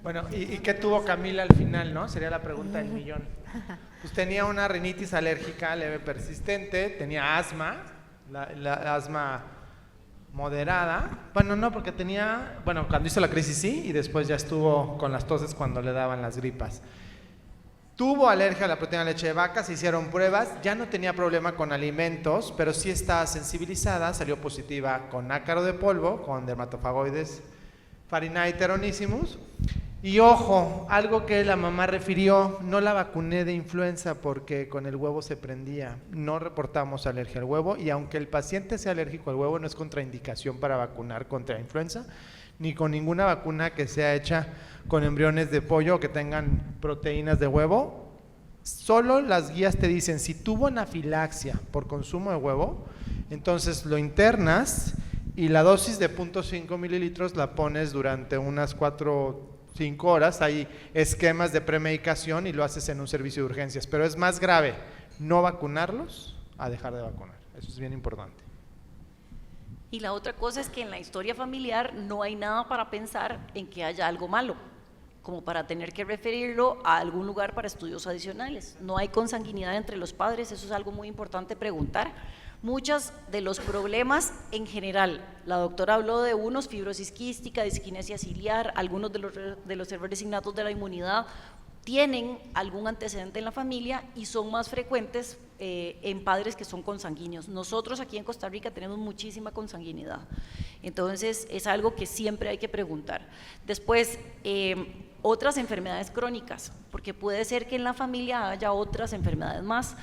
Bueno, ¿y qué tuvo Camila al final, no? Sería la pregunta del millón. Pues tenía una rinitis alérgica leve persistente, tenía asma, la asma moderada. Bueno, no, porque tenía, bueno, cuando hizo la crisis sí, y después ya estuvo con las toses cuando le daban las gripas. Tuvo alergia a la proteína de leche de vaca, se hicieron pruebas, ya no tenía problema con alimentos, pero sí estaba sensibilizada, salió positiva con ácaro de polvo, con dermatofagoides Fahrenheit-Eronissimus. Y ojo, algo que la mamá refirió, no la vacuné de influenza porque con el huevo se prendía, no reportamos alergia al huevo, y aunque el paciente sea alérgico al huevo no es contraindicación para vacunar contra influenza, ni con ninguna vacuna que sea hecha con embriones de pollo o que tengan proteínas de huevo. Solo las guías te dicen, si tuvo anafilaxia por consumo de huevo, entonces lo internas y la dosis de 0.5 mililitros la pones durante unas 4 o 5 horas. Hay esquemas de premedicación y lo haces en un servicio de urgencias, pero es más grave no vacunarlos a dejar de vacunar. Eso es bien importante. Y la otra cosa es que en la historia familiar no hay nada para pensar en que haya algo malo, como para tener que referirlo a algún lugar para estudios adicionales. No hay consanguinidad entre los padres, eso es algo muy importante preguntar. Muchos de los problemas en general, la doctora habló de unos, fibrosis quística, disquinesia ciliar, algunos de los errores innatos de la inmunidad, tienen algún antecedente en la familia y son más frecuentes en padres que son consanguíneos. Nosotros aquí en Costa Rica tenemos muchísima consanguinidad, entonces es algo que siempre hay que preguntar. Después, otras enfermedades crónicas, porque puede ser que en la familia haya otras enfermedades más.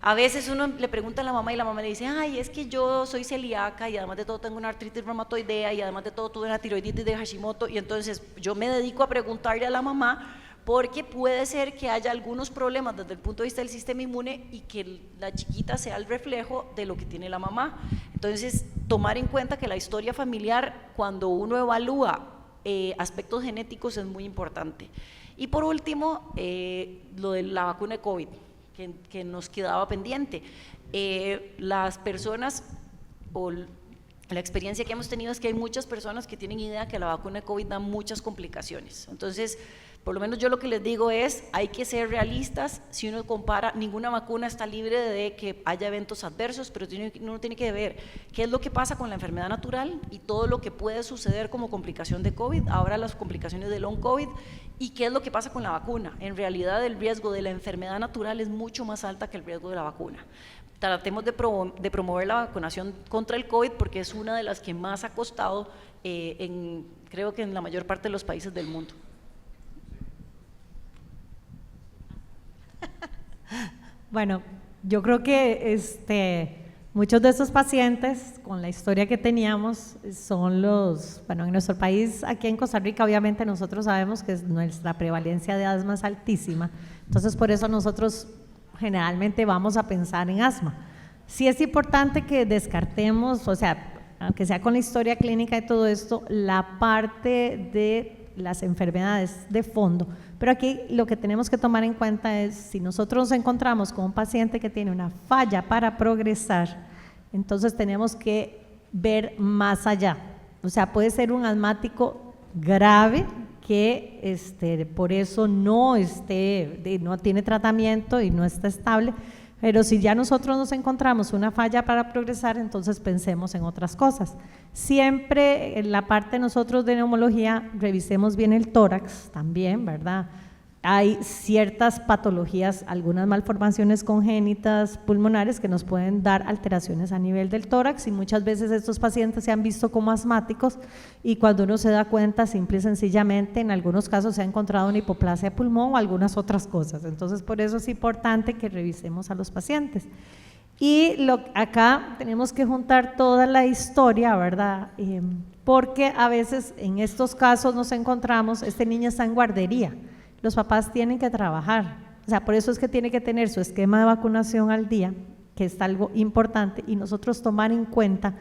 A veces uno le pregunta a la mamá y la mamá le dice, ay, es que yo soy celíaca y además de todo tengo una artritis reumatoidea y además de todo tuve una tiroiditis de Hashimoto, y entonces yo me dedico a preguntarle a la mamá porque puede ser que haya algunos problemas desde el punto de vista del sistema inmune y que la chiquita sea el reflejo de lo que tiene la mamá. Entonces, tomar en cuenta que la historia familiar, cuando uno evalúa aspectos genéticos, es muy importante. Y por último, lo de la vacuna de COVID, que nos quedaba pendiente. Las personas, o la experiencia que hemos tenido es que hay muchas personas que tienen idea que la vacuna de COVID da muchas complicaciones. Entonces, por lo menos yo lo que les digo es, hay que ser realistas. Si uno compara, ninguna vacuna está libre de que haya eventos adversos, pero uno tiene que ver qué es lo que pasa con la enfermedad natural y todo lo que puede suceder como complicación de COVID, ahora las complicaciones de long COVID, y qué es lo que pasa con la vacuna. En realidad el riesgo de la enfermedad natural es mucho más alta que el riesgo de la vacuna. Tratemos de promover la vacunación contra el COVID porque es una de las que más ha costado, creo que en la mayor parte de los países del mundo. Bueno, yo creo que muchos de estos pacientes, con la historia que teníamos, son bueno, en nuestro país, aquí en Costa Rica, obviamente nosotros sabemos que nuestra prevalencia de asma es altísima, entonces por eso nosotros generalmente vamos a pensar en asma. Sí es importante que descartemos, o sea, aunque sea con la historia clínica y todo esto, la parte de las enfermedades de fondo, pero aquí lo que tenemos que tomar en cuenta es, si nosotros nos encontramos con un paciente que tiene una falla para progresar, entonces tenemos que ver más allá, o sea, puede ser un asmático grave que por eso no tiene tratamiento y no está estable, pero si ya nosotros nos encontramos una falla para progresar, entonces pensemos en otras cosas. Siempre en la parte nosotros de neumología revisemos bien el tórax también, ¿verdad? Hay ciertas patologías, algunas malformaciones congénitas pulmonares que nos pueden dar alteraciones a nivel del tórax y muchas veces estos pacientes se han visto como asmáticos y cuando uno se da cuenta, simple y sencillamente, en algunos casos se ha encontrado una hipoplasia de pulmón o algunas otras cosas. Entonces, por eso es importante que revisemos a los pacientes. Y acá tenemos que juntar toda la historia, ¿verdad? Porque a veces en estos casos nos encontramos, este niño está en guardería, los papás tienen que trabajar, o sea, por eso es que tiene que tener su esquema de vacunación al día, que es algo importante, y nosotros tomar en cuenta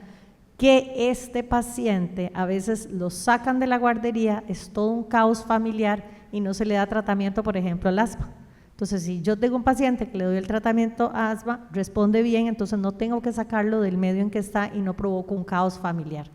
que este paciente a veces lo sacan de la guardería, es todo un caos familiar y no se le da tratamiento, por ejemplo, al asma. Entonces, si yo tengo un paciente que le doy el tratamiento a asma, responde bien, entonces no tengo que sacarlo del medio en que está y no provoco un caos familiar.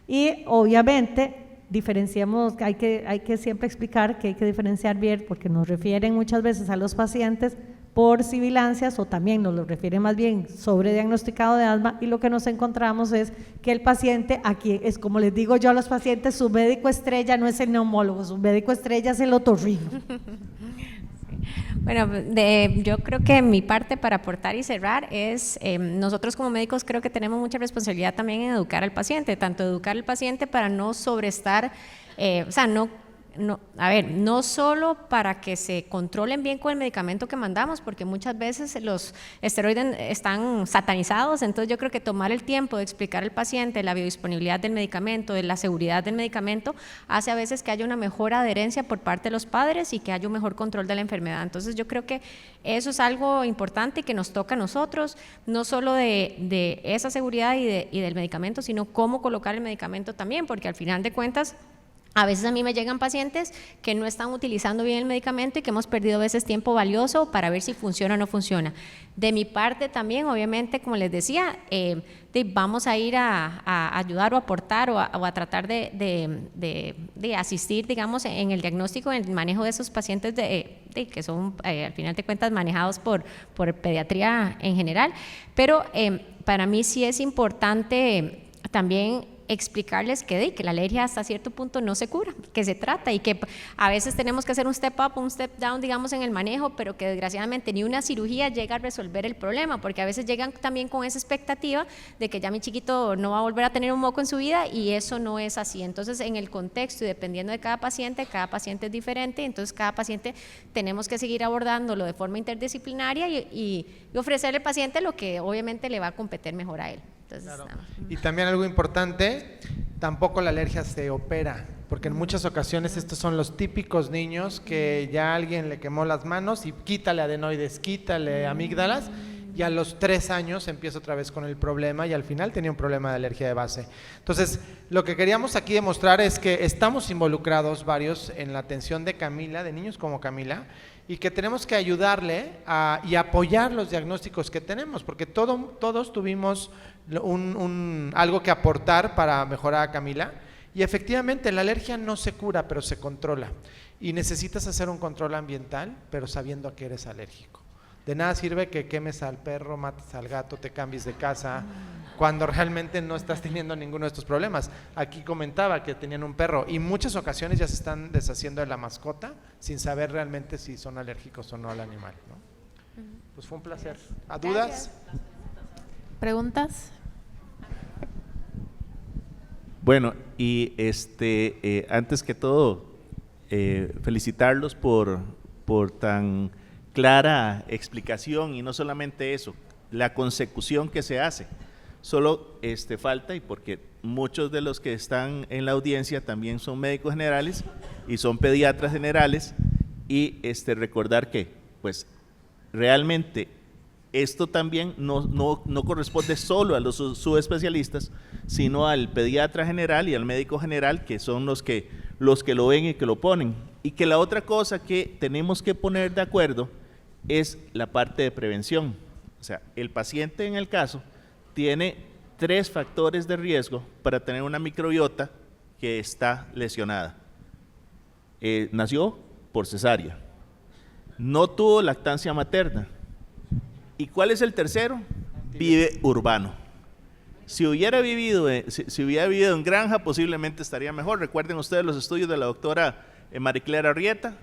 Y obviamente diferenciemos, hay que siempre explicar que hay que diferenciar bien, porque nos refieren muchas veces a los pacientes por sibilancias o también nos lo refieren más bien sobrediagnosticado de asma, y lo que nos encontramos es que el paciente, aquí es como les digo yo a los pacientes, su médico estrella no es el neumólogo, su médico estrella es el otorrino. Bueno, yo creo que mi parte para aportar y cerrar es, nosotros como médicos creo que tenemos mucha responsabilidad también en educar al paciente, tanto educar al paciente para no sobreestar, o sea, no solo para que se controlen bien con el medicamento que mandamos, porque muchas veces los esteroides están satanizados, entonces yo creo que tomar el tiempo de explicar al paciente la biodisponibilidad del medicamento, de la seguridad del medicamento, hace a veces que haya una mejor adherencia por parte de los padres y que haya un mejor control de la enfermedad. Entonces yo creo que eso es algo importante que nos toca a nosotros, no solo de esa seguridad y del medicamento, sino cómo colocar el medicamento también, porque al final de cuentas a veces a mí me llegan pacientes que no están utilizando bien el medicamento y que hemos perdido a veces tiempo valioso para ver si funciona o no funciona. De mi parte también, obviamente, como les decía, vamos a ir a ayudar o aportar o a tratar de asistir, digamos, en el diagnóstico, en el manejo de esos pacientes que son, al final de cuentas, manejados por pediatría en general. Pero para mí sí es importante también explicarles que la alergia hasta cierto punto no se cura, que se trata y que a veces tenemos que hacer un step up, un step down, digamos, en el manejo, pero que desgraciadamente ni una cirugía llega a resolver el problema, porque a veces llegan también con esa expectativa de que ya mi chiquito no va a volver a tener un moco en su vida, y eso no es así. Entonces, en el contexto y dependiendo de cada paciente es diferente, entonces cada paciente tenemos que seguir abordándolo de forma interdisciplinaria y ofrecerle al paciente lo que obviamente le va a competir mejor a él. Entonces, claro. Y también algo importante, tampoco la alergia se opera, porque en muchas ocasiones estos son los típicos niños que ya alguien le quemó las manos y quítale adenoides, quítale amígdalas, y a los 3 años empieza otra vez con el problema y al final tenía un problema de alergia de base. Entonces, lo que queríamos aquí demostrar es que estamos involucrados varios en la atención de Camila, de niños como Camila, y que tenemos que ayudarle y apoyar los diagnósticos que tenemos, porque todos tuvimos algo que aportar para mejorar a Camila, y efectivamente la alergia no se cura, pero se controla, y necesitas hacer un control ambiental, pero sabiendo a qué eres alérgico. De nada sirve que quemes al perro, mates al gato, te cambies de casa, cuando realmente no estás teniendo ninguno de estos problemas. Aquí comentaba que tenían un perro y muchas ocasiones ya se están deshaciendo de la mascota sin saber realmente si son alérgicos o no al animal, ¿no? Pues fue un placer. ¿A dudas? ¿Preguntas? Bueno, y antes que todo, felicitarlos por tan clara explicación, y no solamente eso, la consecución que se hace. Solo falta, y porque muchos de los que están en la audiencia también son médicos generales y son pediatras generales, y recordar que pues realmente esto también no corresponde solo a los subespecialistas, sino al pediatra general y al médico general, que son los que lo ven y que lo ponen. Y que la otra cosa que tenemos que poner de acuerdo es la parte de prevención. O sea, el paciente en el caso tiene 3 factores de riesgo para tener una microbiota que está lesionada. Nació por cesárea, no tuvo lactancia materna. ¿Y cuál es el tercero? Vive urbano. Si hubiera vivido en granja, posiblemente estaría mejor. Recuerden ustedes los estudios de la doctora Mariclera Arrieta.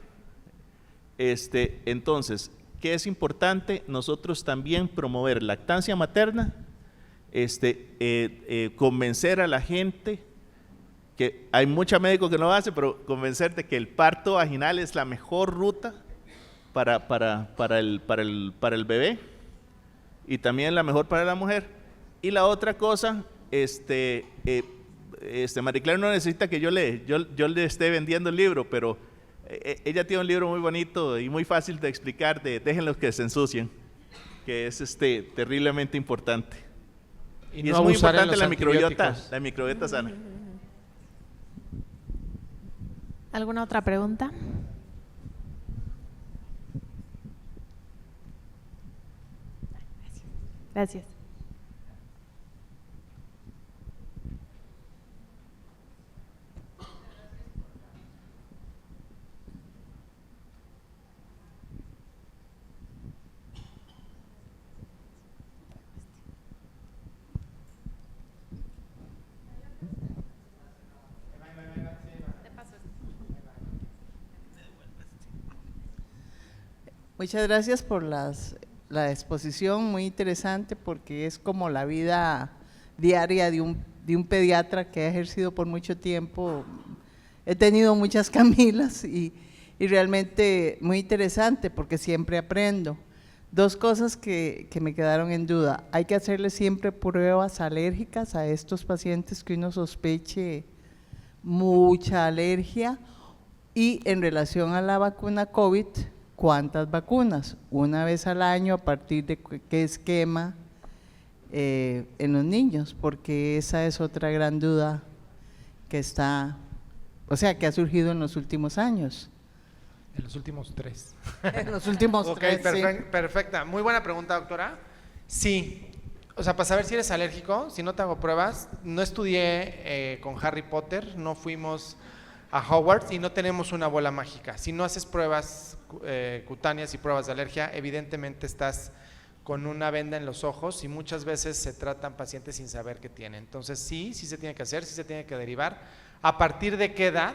Entonces, ¿qué es importante? Nosotros también promover lactancia materna, convencer a la gente, que hay muchos médicos que no lo hacen, pero convencerte que el parto vaginal es la mejor ruta para el bebé, y también la mejor para la mujer. Y la otra cosa, Marie Claire no necesita que yo le esté vendiendo el libro, pero ella tiene un libro muy bonito y muy fácil de explicar, de Déjenlos que se ensucien, que es terriblemente importante. Y no es muy importante la microbiota sana. ¿Alguna otra pregunta? Gracias. Muchas gracias por la exposición, muy interesante porque es como la vida diaria de un pediatra que ha ejercido por mucho tiempo. He tenido muchas Camilas y realmente muy interesante porque siempre aprendo. Dos cosas que me quedaron en duda: hay que hacerle siempre pruebas alérgicas a estos pacientes que uno sospeche mucha alergia, y en relación a la vacuna COVID, ¿cuántas vacunas? ¿Una vez al año? ¿A partir de qué esquema en los niños? Porque esa es otra gran duda que que ha surgido en los últimos años. En los últimos 3. En los últimos Ok, 3, sí. perfecta. Muy buena pregunta, doctora. Sí, o sea, para saber si eres alérgico, si no te hago pruebas, no estudié con Harry Potter, no fuimos a Hogwarts y no tenemos una bola mágica. Si no haces pruebas cutáneas y pruebas de alergia, evidentemente estás con una venda en los ojos y muchas veces se tratan pacientes sin saber qué tienen. Entonces sí se tiene que hacer, sí se tiene que derivar. ¿A partir de qué edad?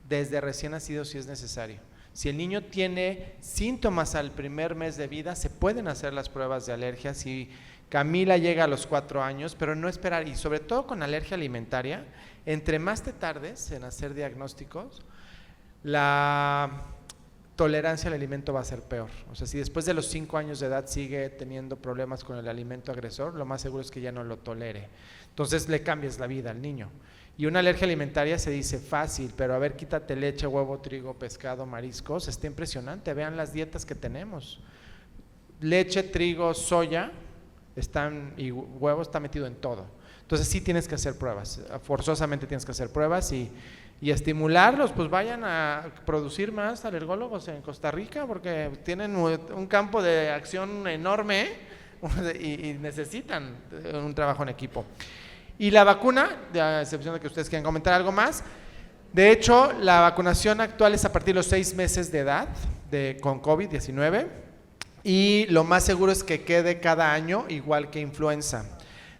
Desde recién nacido si es necesario. Si el niño tiene síntomas al primer mes de vida, se pueden hacer las pruebas de alergia. Si Camila llega a los 4 años, pero no esperar, y sobre todo con alergia alimentaria, entre más te tardes en hacer diagnósticos, la tolerancia al alimento va a ser peor. O sea, si después de los 5 años de edad sigue teniendo problemas con el alimento agresor, lo más seguro es que ya no lo tolere. Entonces le cambias la vida al niño. Y una alergia alimentaria se dice fácil, pero a ver, quítate leche, huevo, trigo, pescado, mariscos, está impresionante. Vean las dietas que tenemos. Leche, trigo, soya y huevo está metido en todo. Entonces sí tienes que hacer pruebas, forzosamente tienes que hacer pruebas y estimularlos, pues vayan a producir más alergólogos en Costa Rica porque tienen un campo de acción enorme y necesitan un trabajo en equipo. Y la vacuna, a excepción de que ustedes quieran comentar algo más, de hecho la vacunación actual es a partir de los 6 meses de edad con COVID-19 y lo más seguro es que quede cada año igual que influenza.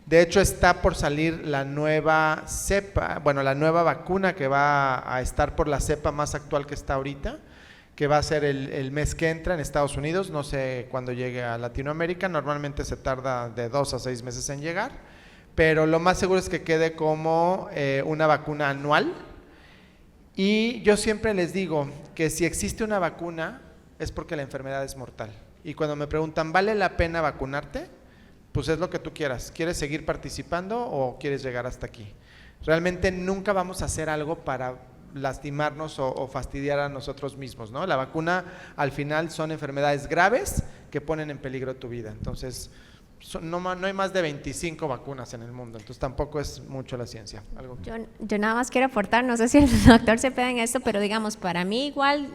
De hecho está por salir la nueva cepa, bueno, la nueva vacuna que va a estar por la cepa más actual que está ahorita, que va a ser el mes que entra en Estados Unidos, no sé cuándo llegue a Latinoamérica, normalmente se tarda de 2 a 6 meses en llegar, pero lo más seguro es que quede como una vacuna anual. Y yo siempre les digo que si existe una vacuna es porque la enfermedad es mortal. Y cuando me preguntan, ¿vale la pena vacunarte? Pues es lo que tú quieras. ¿Quieres seguir participando o quieres llegar hasta aquí? Realmente nunca vamos a hacer algo para lastimarnos o fastidiar a nosotros mismos, ¿no? La vacuna al final son enfermedades graves que ponen en peligro tu vida. Entonces no hay más de 25 vacunas en el mundo, entonces tampoco es mucho la ciencia. ¿Algo? Yo nada más quiero aportar, no sé si el doctor se pega en esto, pero digamos, para mí igual,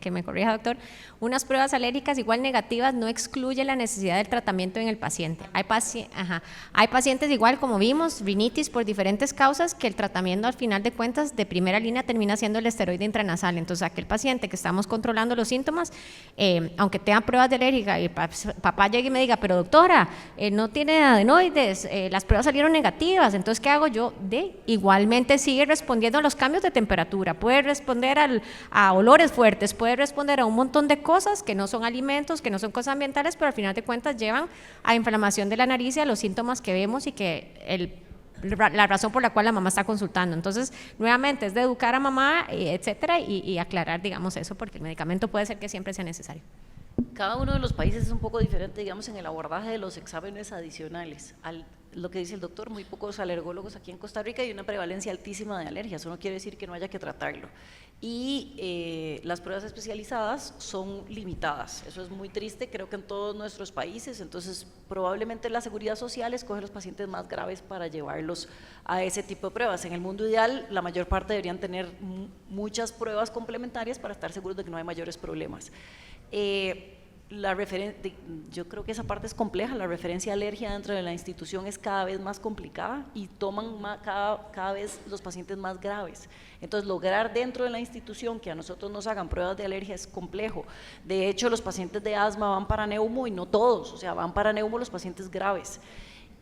que me corrija doctor, unas pruebas alérgicas igual negativas no excluye la necesidad del tratamiento en el paciente. Hay pacientes igual, como vimos, rinitis por diferentes causas, que el tratamiento al final de cuentas de primera línea termina siendo el esteroide intranasal. Entonces aquel paciente que estamos controlando los síntomas, aunque tenga pruebas de alérgica y papá llegue y me diga, pero doctora, no tiene adenoides, las pruebas salieron negativas, entonces ¿qué hago yo? Igualmente sigue respondiendo a los cambios de temperatura, puede responder a olores fuertes, puede responder a un montón de cosas que no son alimentos, que no son cosas ambientales, pero al final de cuentas llevan a inflamación de la nariz y a los síntomas que vemos y que la razón por la cual la mamá está consultando. Entonces, nuevamente, es de educar a mamá, etcétera, y aclarar, digamos, eso, porque el medicamento puede ser que siempre sea necesario. Cada uno de los países es un poco diferente, digamos, en el abordaje de los exámenes adicionales. Lo que dice el doctor, muy pocos alergólogos aquí en Costa Rica y una prevalencia altísima de alergias. Eso no quiere decir que no haya que tratarlo. Y las pruebas especializadas son limitadas. Eso es muy triste, creo que en todos nuestros países. Entonces, probablemente la seguridad social escoge los pacientes más graves para llevarlos a ese tipo de pruebas. En el mundo ideal, la mayor parte deberían tener muchas pruebas complementarias para estar seguros de que no hay mayores problemas. Yo creo que esa parte es compleja. La referencia a alergia dentro de la institución es cada vez más complicada y toman cada vez los pacientes más graves. Entonces, lograr dentro de la institución que a nosotros nos hagan pruebas de alergia es complejo. De hecho, los pacientes de asma van para neumo y no todos, o sea, van para neumo los pacientes graves.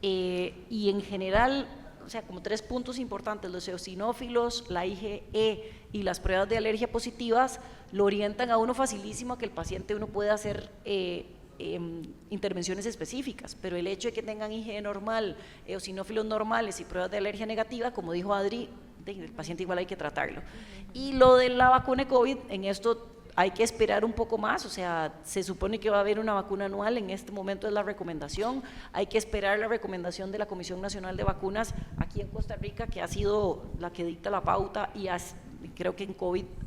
Y en general, o sea, como 3 puntos importantes: los eosinófilos, la IgE y las pruebas de alergia positivas lo orientan a uno facilísimo a que el paciente uno pueda hacer intervenciones específicas, pero el hecho de que tengan IgE normal, eosinófilos normales y pruebas de alergia negativa, como dijo Adri, el paciente igual hay que tratarlo. Y lo de la vacuna de COVID, en esto hay que esperar un poco más, o sea, se supone que va a haber una vacuna anual, en este momento es la recomendación, hay que esperar la recomendación de la Comisión Nacional de Vacunas aquí en Costa Rica, que ha sido la que dicta la pauta, y creo que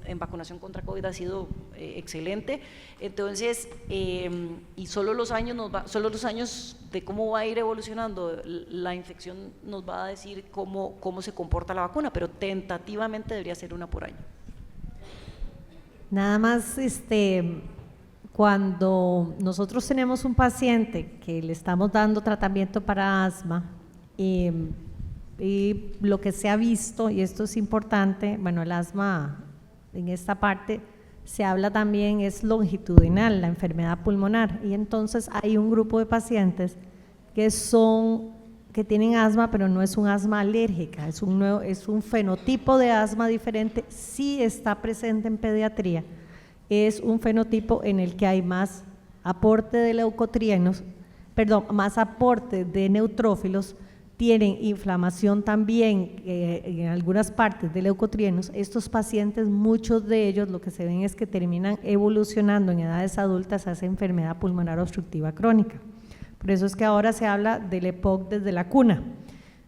en vacunación contra COVID ha sido excelente. Entonces, y solo los años de cómo va a ir evolucionando la infección nos va a decir cómo se comporta la vacuna, pero tentativamente debería ser una por año. Nada más, cuando nosotros tenemos un paciente que le estamos dando tratamiento para asma, y lo que se ha visto, y esto es importante, bueno, el asma en esta parte se habla también, es longitudinal, la enfermedad pulmonar, y entonces hay un grupo de pacientes que tienen asma, pero no es un asma alérgica, es un fenotipo de asma diferente, sí está presente en pediatría, es un fenotipo en el que hay más aporte de leucotrienos, más aporte de neutrófilos, tienen inflamación también en algunas partes de leucotrienos. Estos pacientes, muchos de ellos, lo que se ven es que terminan evolucionando en edades adultas a esa enfermedad pulmonar obstructiva crónica. Por eso es que ahora se habla del EPOC desde la cuna.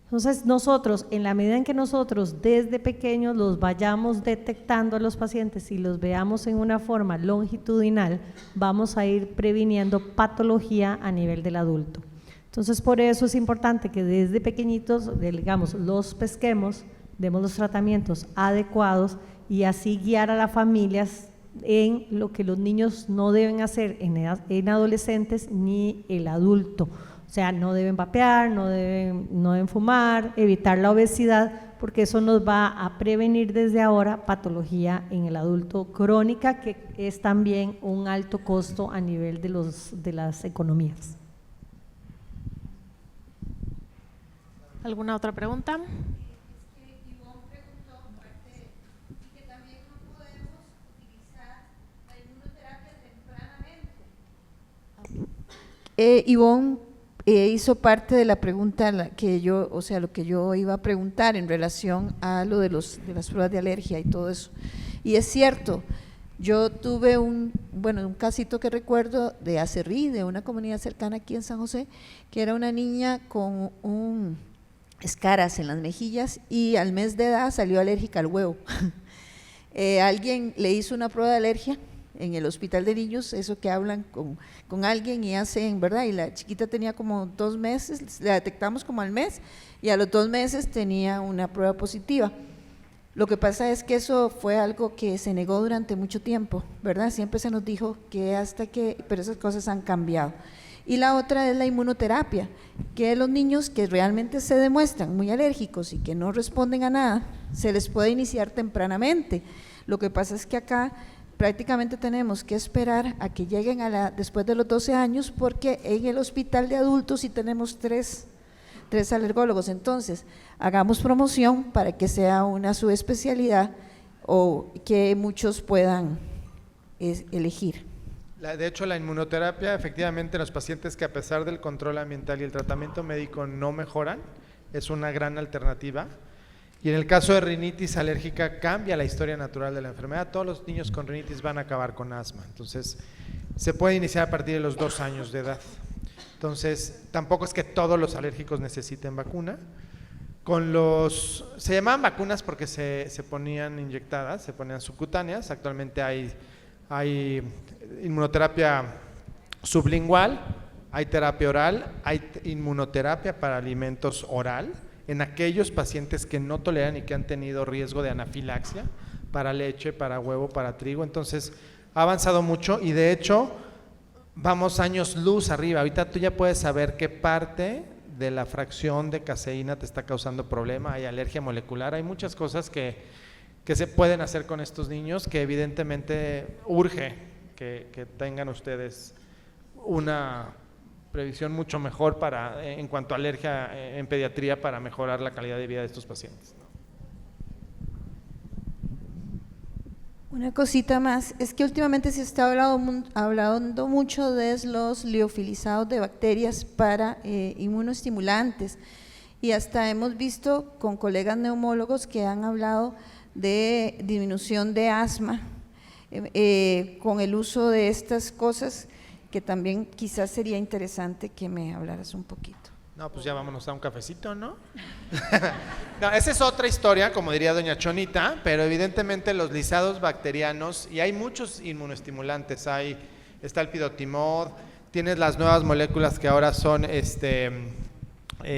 Entonces nosotros, en la medida en que nosotros desde pequeños los vayamos detectando a los pacientes y los veamos en una forma longitudinal, vamos a ir previniendo patología a nivel del adulto. Entonces por eso es importante que desde pequeñitos, digamos, los pesquemos, demos los tratamientos adecuados y así guiar a las familias en lo que los niños no deben hacer en adolescentes ni el adulto, o sea, no deben vapear, no deben fumar, evitar la obesidad, porque eso nos va a prevenir desde ahora patología en el adulto crónica, que es también un alto costo a nivel de las economías. ¿Alguna otra pregunta? Ivonne hizo parte de la pregunta lo que yo iba a preguntar en relación a lo de las pruebas de alergia y todo eso. Y es cierto, yo tuve un casito que recuerdo de Acerrí, de una comunidad cercana aquí en San José, que era una niña con escaras en las mejillas y al mes de edad salió alérgica al huevo. Alguien le hizo una prueba de alergia en el hospital de niños, eso que hablan con alguien y hacen, ¿verdad? Y la chiquita tenía como 2 meses, la detectamos como al mes y a los 2 meses tenía una prueba positiva. Lo que pasa es que eso fue algo que se negó durante mucho tiempo, ¿verdad? Siempre se nos dijo pero esas cosas han cambiado. Y la otra es la inmunoterapia, que los niños que realmente se demuestran muy alérgicos y que no responden a nada, se les puede iniciar tempranamente. Lo que pasa es que acá prácticamente tenemos que esperar a que lleguen después de los 12 años, porque en el hospital de adultos sí tenemos tres alergólogos. Entonces, hagamos promoción para que sea una subespecialidad o que muchos puedan elegir. De hecho, la inmunoterapia, efectivamente, en los pacientes que a pesar del control ambiental y el tratamiento médico no mejoran, es una gran alternativa. Y en el caso de rinitis alérgica cambia la historia natural de la enfermedad. Todos los niños con rinitis van a acabar con asma. Entonces, se puede iniciar a partir de los 2 años de edad. Entonces, tampoco es que todos los alérgicos necesiten vacuna. Se llamaban vacunas porque se ponían inyectadas, se ponían subcutáneas. Actualmente hay inmunoterapia sublingual, hay terapia oral, hay inmunoterapia para alimentos oral, en aquellos pacientes que no toleran y que han tenido riesgo de anafilaxia para leche, para huevo, para trigo. Entonces ha avanzado mucho y de hecho vamos años luz arriba. Ahorita tú ya puedes saber qué parte de la fracción de caseína te está causando problema. Hay alergia molecular, hay muchas cosas que se pueden hacer con estos niños, que evidentemente urge que tengan ustedes una previsión mucho mejor en cuanto a alergia en pediatría para mejorar la calidad de vida de estos pacientes, ¿no? Una cosita más, es que últimamente se está hablando mucho de los liofilizados de bacterias para inmunoestimulantes, y hasta hemos visto con colegas neumólogos que han hablado de disminución de asma con el uso de estas cosas, que también quizás sería interesante que me hablaras un poquito. No, pues ya vámonos a un cafecito, ¿no? No, esa es otra historia, como diría doña Chonita, pero evidentemente los lisados bacterianos, y hay muchos inmunoestimulantes, está el pidotimod, tienes las nuevas moléculas que ahora son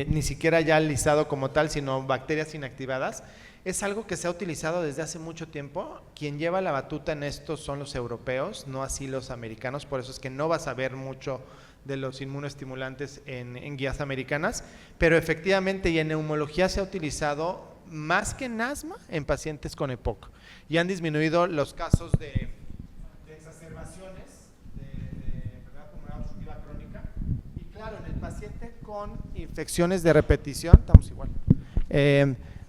ni siquiera ya lisado como tal, sino bacterias inactivadas. Es algo que se ha utilizado desde hace mucho tiempo. Quien lleva la batuta en esto son los europeos, no así los americanos, por eso es que no vas a ver mucho de los inmunoestimulantes en guías americanas, pero efectivamente y en neumología se ha utilizado más que en asma en pacientes con EPOC, y han disminuido los casos de exacerbaciones de enfermedad pulmonar obstructiva crónica, y claro, en el paciente con infecciones de repetición, estamos igual,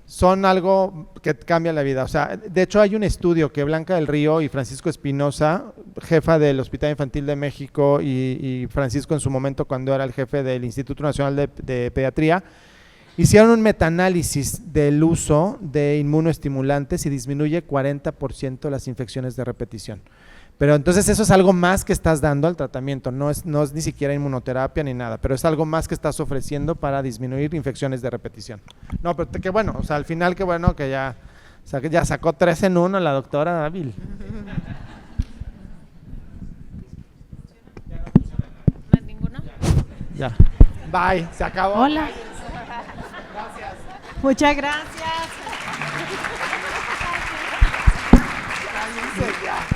son algo que cambia la vida. O sea, de hecho hay un estudio que Blanca del Río y Francisco Espinosa, jefa del Hospital Infantil de México, y Francisco en su momento cuando era el jefe del Instituto Nacional de Pediatría, hicieron un metaanálisis del uso de inmunoestimulantes y disminuye 40% las infecciones de repetición. Pero entonces eso es algo más que estás dando al tratamiento, no es ni siquiera inmunoterapia ni nada, pero es algo más que estás ofreciendo para disminuir infecciones de repetición. No, pero qué bueno, o sea, al final qué bueno que ya sacó 3 en 1 la doctora hábil. ¿No es ninguno? Ya. Bye, se acabó. Hola. Gracias. Muchas gracias. Cállense ya.